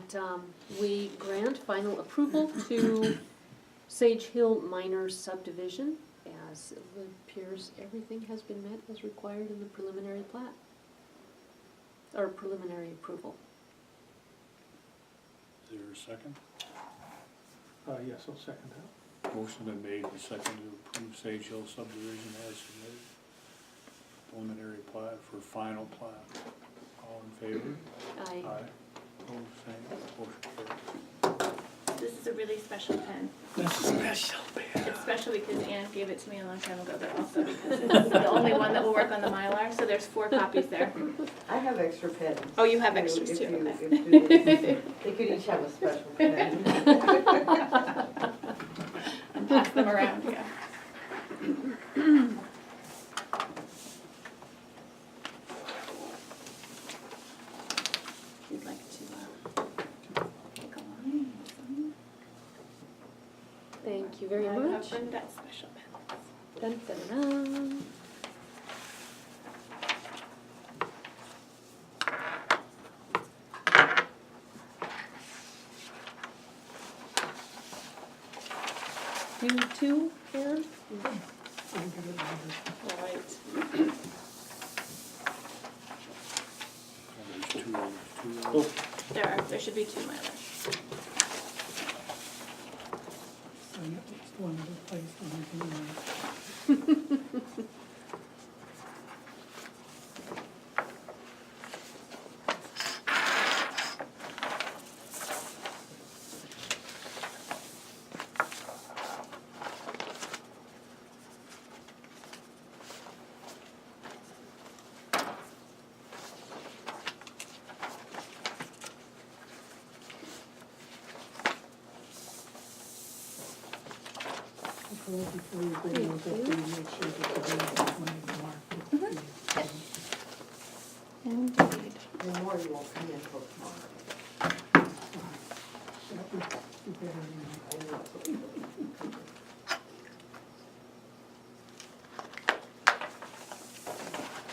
that we grant final approval to Sage Hill Minor Subdivision, as it appears everything has been met as required in the preliminary plat, or preliminary approval. Is there a second? Yes, I'll second that. Motion been made and seconded to approve Sage Hill subdivision as submitted. Preliminary plat for final plat. All in favor? I Opposed, same. Motion carries. This is a really special pen. That's a special It's special because Anne gave it to me a long time ago, but also because it's the only one that will work on the Mylar, so there's 4 copies there. I have extra pens. Oh, you have If extras you- too, if okay. you- They could each have a special pen. And pass them around, yeah. If you'd like to take a line. thank you very I much. have Bernadette's special pens. Dun, dun, dun. You too, Aaron? I'll get it later. All right. There's two. There should be 2 Mylars. So it's the one that replaced one. Before you bring those up, you make sure that the one is marked with the, Indeed. The more you won't come in till tomorrow. that would be better than. I know.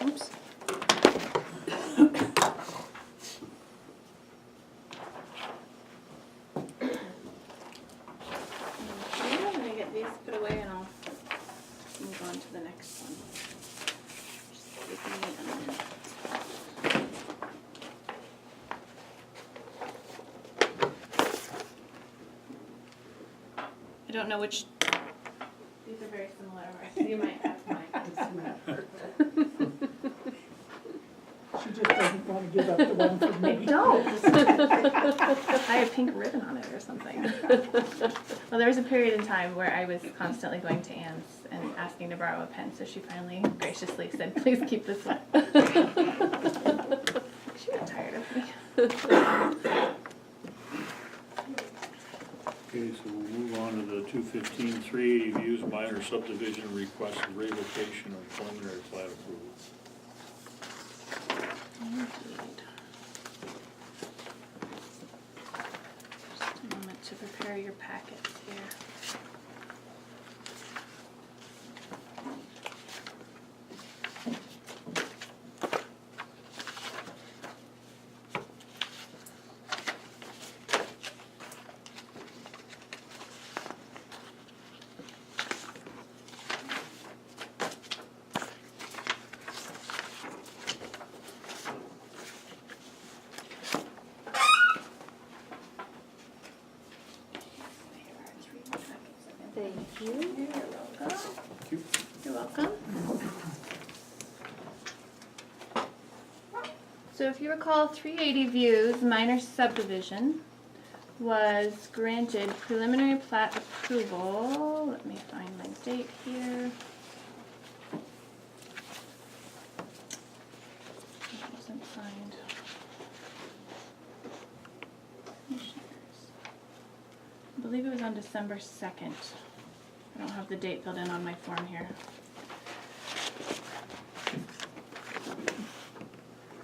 Oops. Okay, I'm gonna get these put away and I'll move on to the next one. Just give me a minute. I don't know which, these are very similar, right? You might have mine. She just doesn't want to give up the one for me. Don't. I have pink ribbon on it or something. Well, there was a period in time where I was constantly going to Anne's and asking to borrow a pen, so she finally graciously said, please keep this one. She got tired of me. Okay, so we'll move on to the 215, 380 views minor subdivision request and revocation of preliminary plat approval. Indeed. Just a moment to prepare your packets here. Thank you. You're welcome. Thank you. You're welcome. So if you recall, 380 Views minor subdivision was granted preliminary plat approval. Let me find my date here. It wasn't signed. I believe it was on December 2nd. I don't have the date filled in on my form here.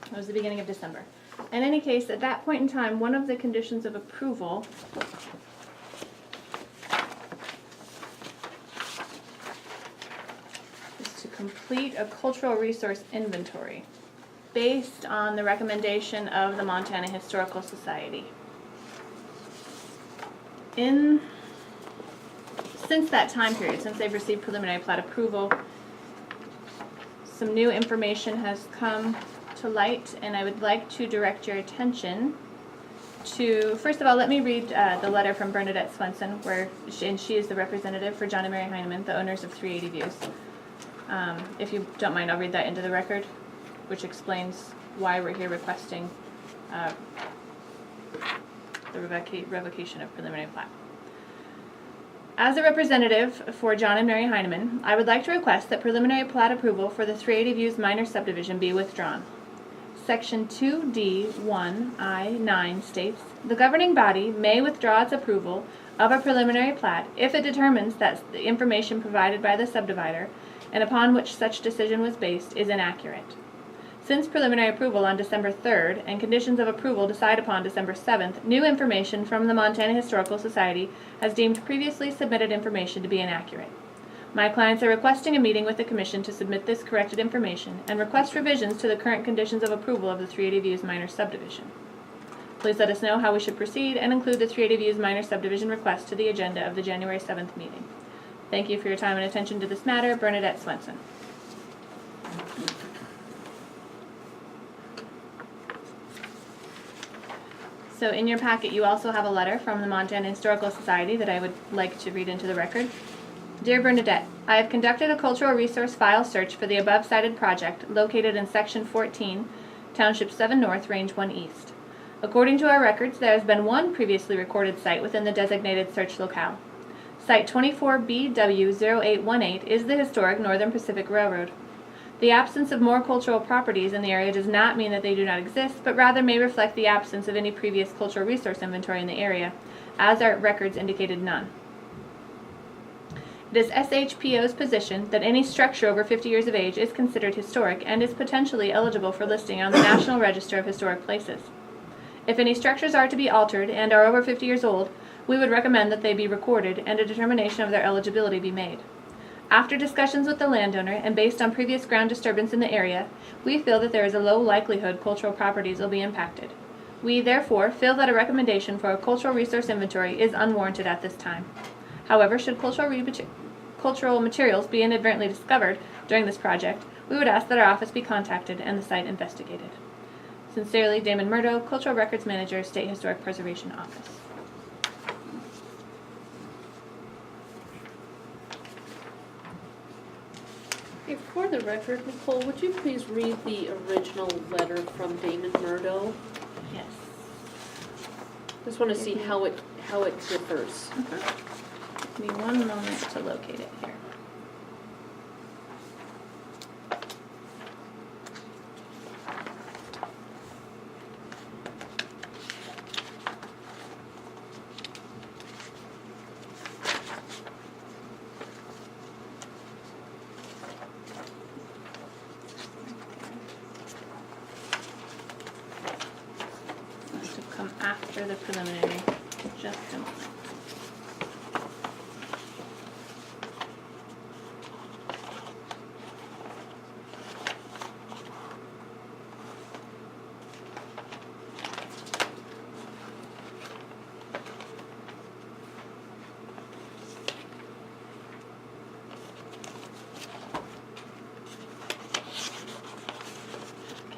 It was the beginning of December. In any case, at that point in time, one of the conditions of approval is to complete a cultural resource inventory based on the recommendation of the Montana Historical Society. Since that time period, since they've received preliminary plat approval, some new information has come to light, and I would like to direct your attention to, first of all, let me read the letter from Bernadette Swenson, and she is the representative for John and Mary Heineman, the owners of 380 Views. If you don't mind, I'll read that into the record, which explains why we're here requesting the revocation of preliminary plat. As a representative for John and Mary Heineman, I would like to request that preliminary plat approval for the 380 Views minor subdivision be withdrawn. Section 2D1I9 states, "The governing body may withdraw its approval of a preliminary plat if it determines that the information provided by the subdivider and upon which such decision was based is inaccurate. Since preliminary approval on December 3rd and conditions of approval decided upon December 7th, new information from the Montana Historical Society has deemed previously submitted information to be inaccurate. My clients are requesting a meeting with the Commission to submit this corrected information and request revisions to the current conditions of approval of the 380 Views minor subdivision. Please let us know how we should proceed and include the 380 Views minor subdivision request to the agenda of the January 7th meeting. Thank you for your time and attention to this matter. Bernadette Swenson." So in your packet, you also have a letter from the Montana Historical Society that I would like to read into the record. "Dear Bernadette, I have conducted a cultural resource file search for the above cited project located in Section 14, Township 7 North, Range 1 East. According to our records, there has been one previously recorded site within the designated search locale. Site 24BW0818 is the historic Northern Pacific Railroad. The absence of more cultural properties in the area does not mean that they do not exist, but rather may reflect the absence of any previous cultural resource inventory in the area, as our records indicated none. It is SHPO's position that any structure over 50 years of age is considered historic and is potentially eligible for listing on the National Register of Historic Places. If any structures are to be altered and are over 50 years old, we would recommend that they be recorded and a determination of their eligibility be made. After discussions with the landowner and based on previous ground disturbance in the area, we feel that there is a low likelihood cultural properties will be impacted. We, therefore, feel that a recommendation for a cultural resource inventory is unwarranted at this time. However, should cultural materials be inadvertently discovered during this project, we would ask that our office be contacted and the site investigated. Sincerely, Damon Murdo, Cultural Records Manager, State Historic Preservation Office." Okay, for the record, Nicole, would you please read the original letter from Damon Murdo? Yes. Just want to see how it differs. Give me one moment to locate it here. Must have come after the preliminary, just a moment.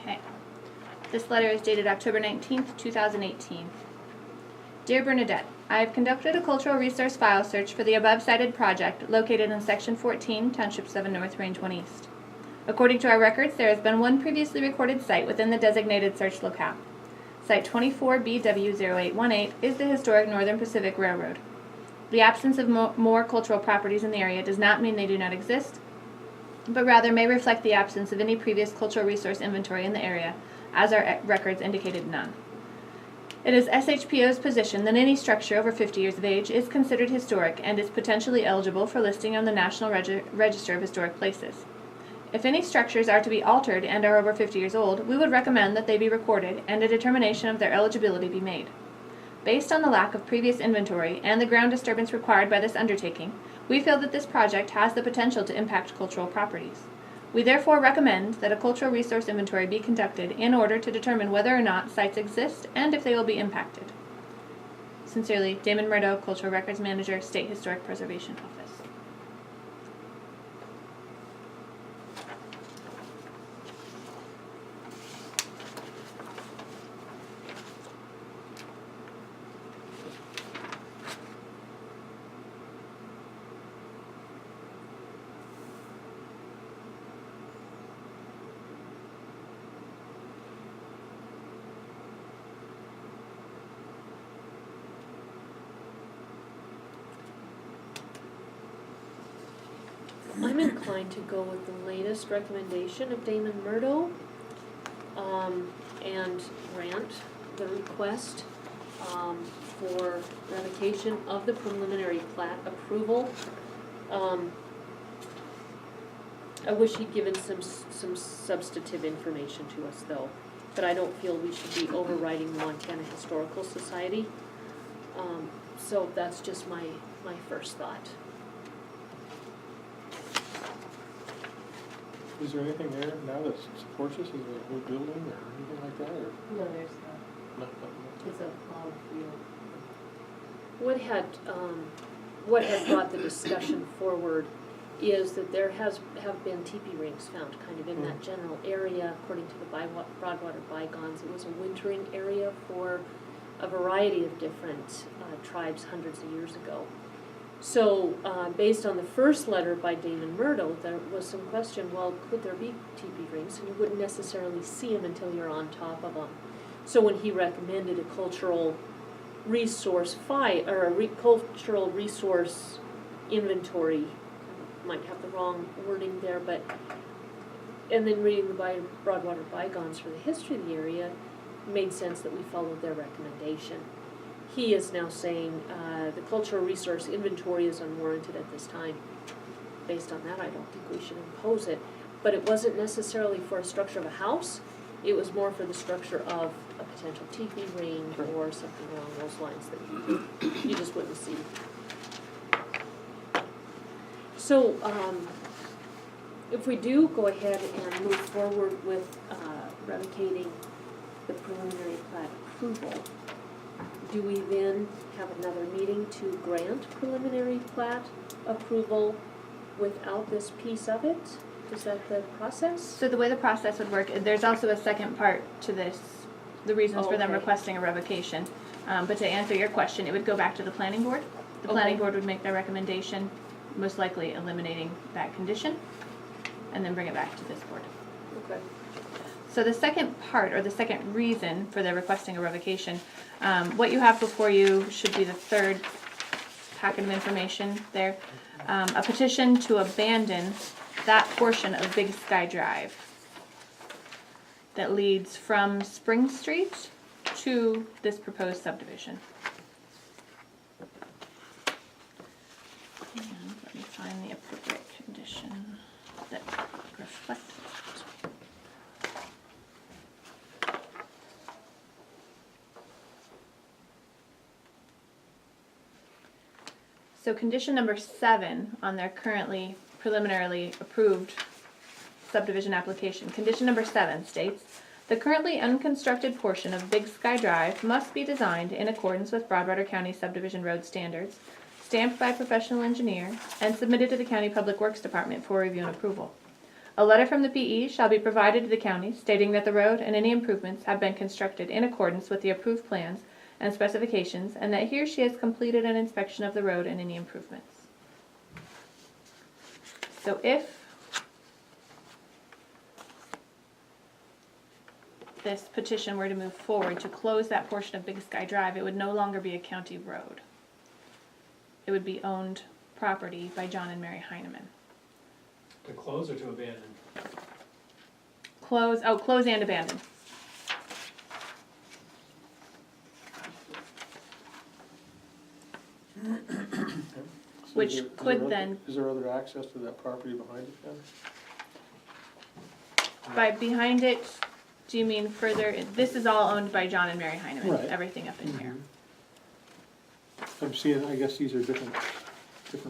Okay. This letter is dated October 19th, 2018. Dear Bernadette, I have conducted a cultural resource file search for the above cited project located in Section 14, Township 7 North, Range 1 East. According to our records, there has been one previously recorded site within the designated search locale. Site 24BW0818 is the historic Northern Pacific Railroad. The absence of more cultural properties in the area does not mean they do not exist, but rather may reflect the absence of any previous cultural resource inventory in the area, as our records indicated none. It is SHPO's position that any structure over 50 years of age is considered historic and is potentially eligible for listing on the National Register of Historic Places. If any structures are to be altered and are over 50 years old, we would recommend that they be recorded and a determination of their eligibility be made. Based on the lack of previous inventory and the ground disturbance required by this undertaking, we feel that this project has the potential to impact cultural properties. We therefore recommend that a cultural resource inventory be conducted in order to determine whether or not sites exist and if they will be impacted. Sincerely, Damon Murdo, Cultural Records Manager, State Historic Preservation Office. I'm inclined to go with the latest recommendation of Damon Murdo, and grant the request, for revocation of the preliminary plat approval. I wish he'd given some substantive information to us though, but I don't feel we should be overriding the Montana Historical Society. So that's just my first thought. Is there anything there now that supports us? Is there a new building or anything like that, or? No, there's not. No. It's a plowed field. What had brought the discussion forward is that there have been teepee rings found kind of in that general area, according to the Broadwater Bygones. It was a wintering area for a variety of different tribes hundreds of years ago. So, based on the first letter by Damon Murdo, there was some question, well, could there be teepee rings? And you wouldn't necessarily see them until you're on top of them. So when he recommended a cultural resource cultural resource inventory, might have the wrong wording there, but, and then reading the Broadwater Bygones for the history of the area, it made sense that we followed their recommendation. He is now saying the cultural resource inventory is unwarranted at this time. Based on that, I don't think we should impose it. But it wasn't necessarily for a structure of a house. It was more for the structure of a potential teepee ring or something along those lines that you just wouldn't see. So if we do go ahead and move forward with revocating the preliminary plat approval, do we then have another meeting to grant preliminary plat approval without this piece of it? Is that the process? So the way the process would work, there's also a second part to this, the reasons for them Okay. requesting a revocation. But to answer your question, it would go back to the planning board. The planning board would make their recommendation, most likely eliminating that condition, and then bring it back to this board. Okay. So the second part, or the second reason for their requesting a revocation, what you have before you should be the third packet of information there. A petition to abandon that portion of Big Sky Drive that leads from Spring Street to this proposed subdivision. And let me find the appropriate condition that reflects that. So condition number 7 on their currently preliminarily approved subdivision application. Condition number 7 states, the currently unconstructed portion of Big Sky Drive must be designed in accordance with Broadwater County subdivision road standards, stamped by a professional engineer, and submitted to the County Public Works Department for review and approval. A letter from the PE shall be provided to the county stating that the road and any improvements have been constructed in accordance with the approved plans and specifications, and that he or she has completed an inspection of the road and any improvements. So if this petition were to move forward to close that portion of Big Sky Drive, it would no longer be a county road. It would be owned property by John and Mary Heineman. To close or to abandon? Close and abandon. Which could then- Is there other access to that property behind it then? By behind it, do you mean further? This is all owned by John and Mary Heineman, Right. everything up in here. I'm seeing, I guess these are different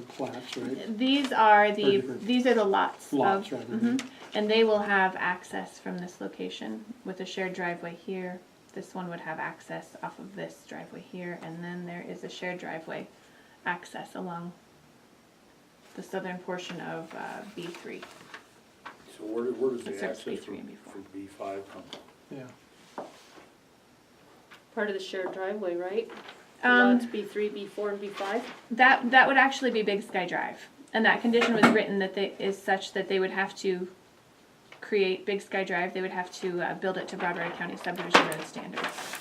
plats, right? These are Or different- these are the lots. Lots, of, rather. mhm. And they will have access from this location with a shared driveway here This one would have access off of this driveway here, and then there is a shared driveway access along the southern portion of B3. So where does It the starts access B3 for and B4. B5 come? Yeah. Part of the shared driveway, right? Um, Lots B3, B4, and B5? That would actually be Big Sky Drive, and that condition was written that is such that they would have to create Big Sky Drive. They would have to build it to Broadway County subdivision road standards.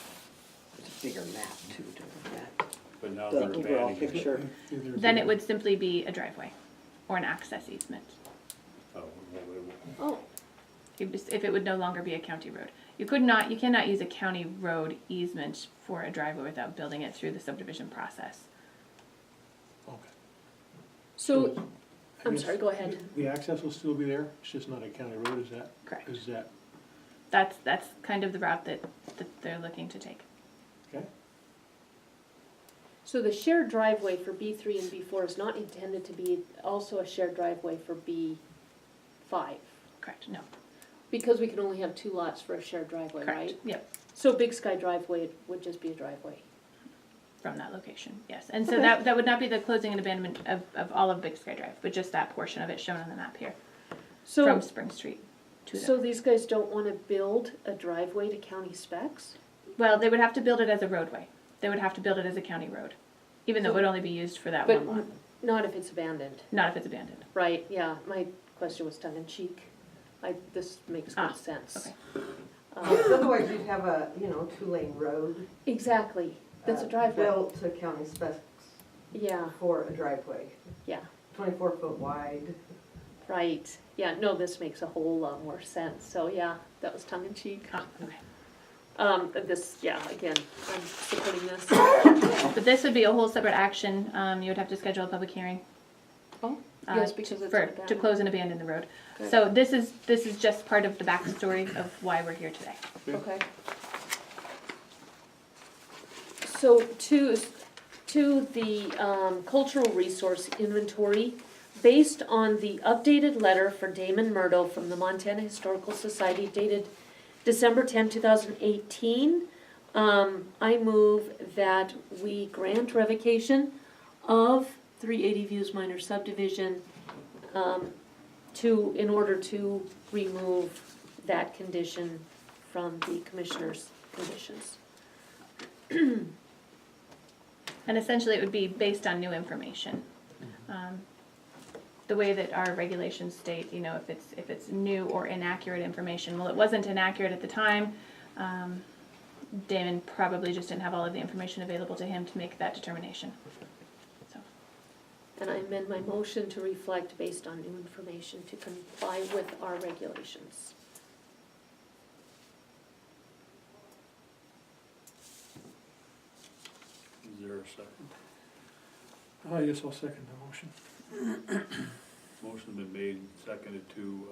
It's a bigger map too, doesn't that? But now The they're overall abandoning it. picture. Then it would simply be a driveway or an access easement. Oh, well, Oh, If it would no longer be a county road. You cannot use a county road easement for a driveway without building it through the subdivision process. Okay. so, I I'm guess sorry, go ahead. The access will still be there, it's just not a county road, Correct. is that, That's kind of the route that they're looking to take. okay? So the shared driveway for B3 and B4 is not intended to be also a shared driveway for B5? Correct, no, Because we can only have 2 lots for a shared driveway, correct, right? yep, So Big Sky driveway would just be a driveway? from that location, yes. And so Okay. that would not be the closing and abandonment of all of Big Sky Drive, but just that portion of it shown on the map here, So, from Spring Street to so the, these guys don't wanna build a driveway to county specs? well, they would have to build it as a roadway. They would have to build it as a county road, even though it would only be used for that But one lot, not if it's abandoned, not if it's abandoned. right? Yeah, my question was tongue in cheek. This makes Ah, good sense. okay. Otherwise you'd have a, 2-lane road. Exactly, that's a driveway. Built to county specs Yeah, for a driveway, yeah, 24-foot wide. right. Yeah, no, this makes a whole lot more sense. So, yeah, that was tongue in cheek. Oh, okay. Again, I'm supporting this. But this would be a whole separate action, you would have to schedule a public hearing. Oh, uh, yes, because to- it's for- abandoned. To close and abandon the road. Good. So this is just part of the backstory of why we're here today. Okay. So to the cultural resource inventory, based on the updated letter for Damon Murdo from the Montana Historical Society dated December 10, 2018, I move that we grant revocation of 380 Views Minor Subdivision in order to remove that condition from the commissioner's conditions. And essentially, it would be based on new information. The way that our regulations state, if it's new or inaccurate information, well, it wasn't inaccurate at the time. Damon probably just didn't have all of the information available to him to make that determination. So, And I amend my motion to reflect based on new information to comply with our regulations. Is there a second? I guess I'll second the motion. Motion's been made and seconded to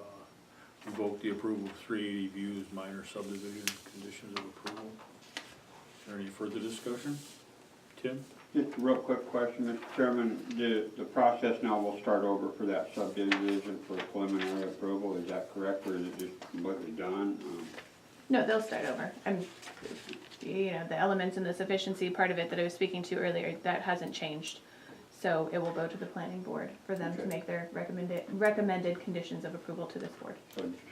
revoke the approval of 380 Views minor subdivision conditions of approval. Is there any further discussion? Tim? Just a real quick question, Mr. Chairman. The process now will start over for that subdivision for preliminary approval, is that correct, or is it just completely done? no, they'll start over. The elements and the sufficiency part of it that I was speaking to earlier, that hasn't changed. So it will go to the planning board for them to Okay. make their recommended conditions of approval to this board.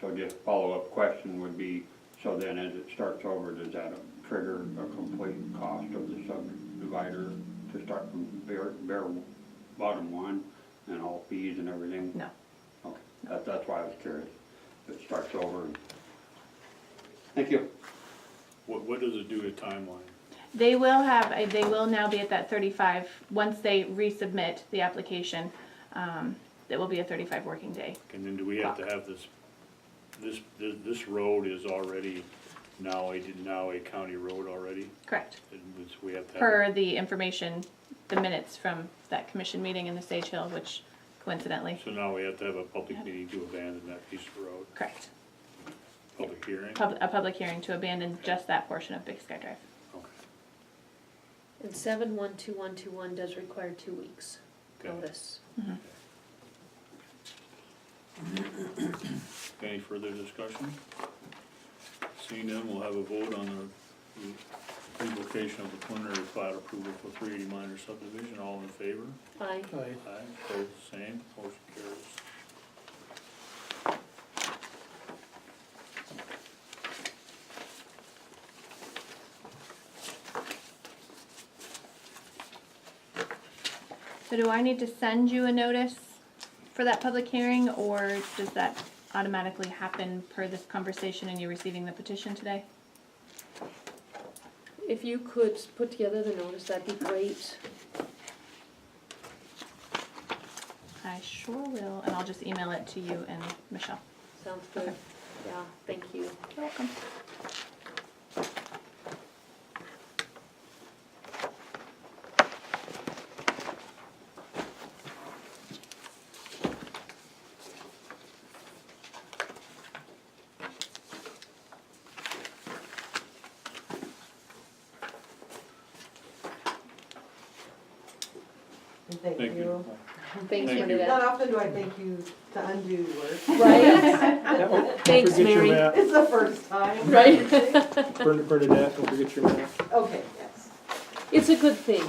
So just follow-up question would be, so then as it starts over, does that trigger a complete cost of the subdivider to start from bare bottom one and all fees and everything? No. Okay, that's why I was curious. If it starts over and, thank you. What does it do to timeline? They will now be at that 35, once they resubmit the application, it will be a 35 working day. And then do we have to have this road is already now a county road already? Correct. And we have to have. Per the information, the minutes from that commission meeting in the Sage Hill, which coincidentally, So now we have to have a public meeting to abandon that piece of road, correct. public hearing? A public hearing to abandon just that portion of Big Sky Drive. Okay. And 712121 does require 2 weeks Okay. notice. Any further discussion? Seeing none, we'll have a vote on the invocation of the preliminary plat approval for 380 minor subdivision. All in favor? Aye. Aye. Opposed, same. Motion carries. So do I need to send you a notice for that public hearing, or does that automatically happen per this conversation and you receiving the petition today? If you could put together the notice, that'd be great. I sure will, and I'll just email it to you and Michelle. Sounds good. Okay. Yeah, thank you. You're welcome. And thank Thank you. you. Thanks, Thank you. Bernadette. Not often do I thank you to undo work. Right? Don't Thanks, forget your Mary. map. It's the first time. Right? Bernadette, don't forget your map. Okay, yes. It's a good thing,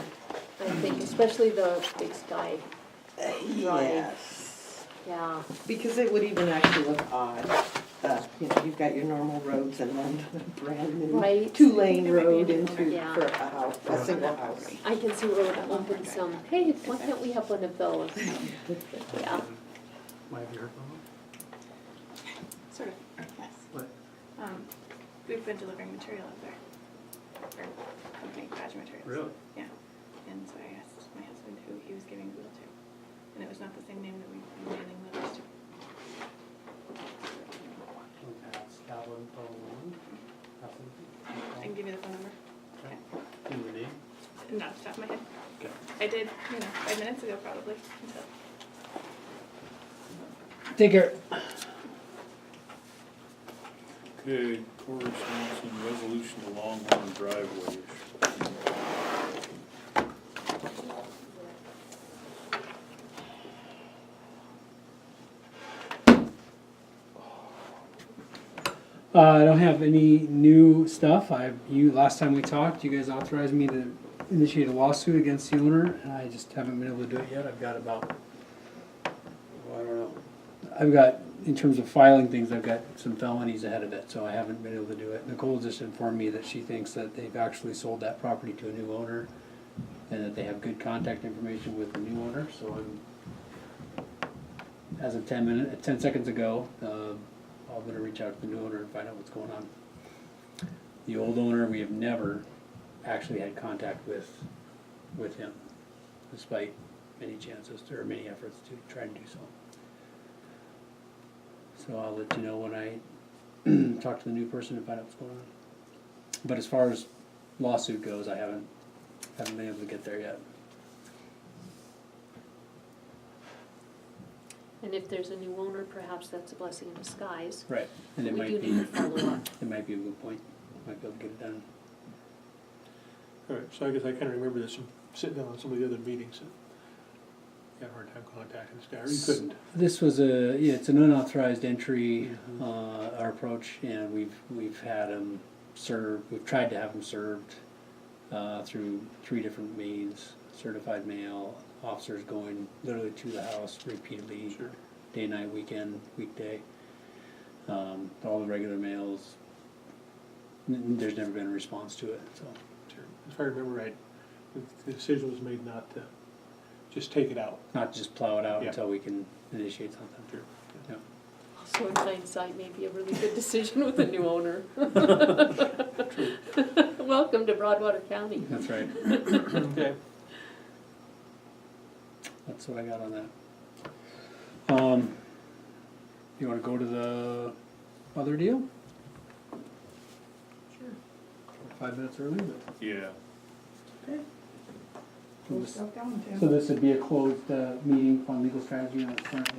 I think, especially the big sky. Yes, Yeah, because it would even actually look odd. You know, you've got your normal roads and then a brand new right. two-lane road into, Yeah. for a house, a single house. I can see where it open some, hey, why can't we have one of those? Yeah. Might be her phone. Sort of, yes. What? We've been delivering material up there for company Badger Materials. Really? Yeah, and so I asked my husband who he was giving the wheel to, and it was not the same name that we've been mailing letters to. I can give you the phone number. Not off the top of my head. Okay. I did, 5 minutes ago probably, so. Take care. Okay, correspondence and resolution to Longhorn driveways. I don't have any new stuff. Last time we talked, you guys authorized me to initiate a lawsuit against the owner, and I just haven't been able to do it yet. I've got about, I don't know. I've got, in terms of filing things, I've got some felonies ahead of it, so I haven't been able to do it. Nicole just informed me that she thinks that they've actually sold that property to a new owner, and that they have good contact information with the new owner, so as of 10 seconds ago, I'm gonna reach out to the new owner and find out what's going on. The old owner, we have never actually had contact with him, despite many chances, or many efforts to try and do so. So I'll let you know when I talk to the new person and find out what's going on. But as far as lawsuit goes, I haven't been able to get there yet. And if there's a new owner, perhaps that's a blessing in disguise. Right. And it We might do be, need to follow up. it might be a good point. Might be able to get it done. All right, so I guess I kind of remember this from sitting down on some of the other meetings. You had a hard time contacting this guy, or you couldn't. This was it's an unauthorized entry, our approach, and we've had him served, we've tried to have him served, through 3 different means, certified mail, officers going literally to the house repeatedly, Sure. day, night, weekend, weekday. All the regular mails, there's never been a response to it, so. Sure. If I remember right, the decision was made not to just take it out. Not just plow it out Yeah. until we can initiate something. Sure. Yeah. So in hindsight, maybe a really good decision with a new owner. Welcome to Broadwater County. That's right. Okay. That's what I got on that. You wanna go to the other deal? Sure. 5 minutes early, but. Yeah. Okay. Go down, Tim. So this would be a closed, meeting on legal strategy on current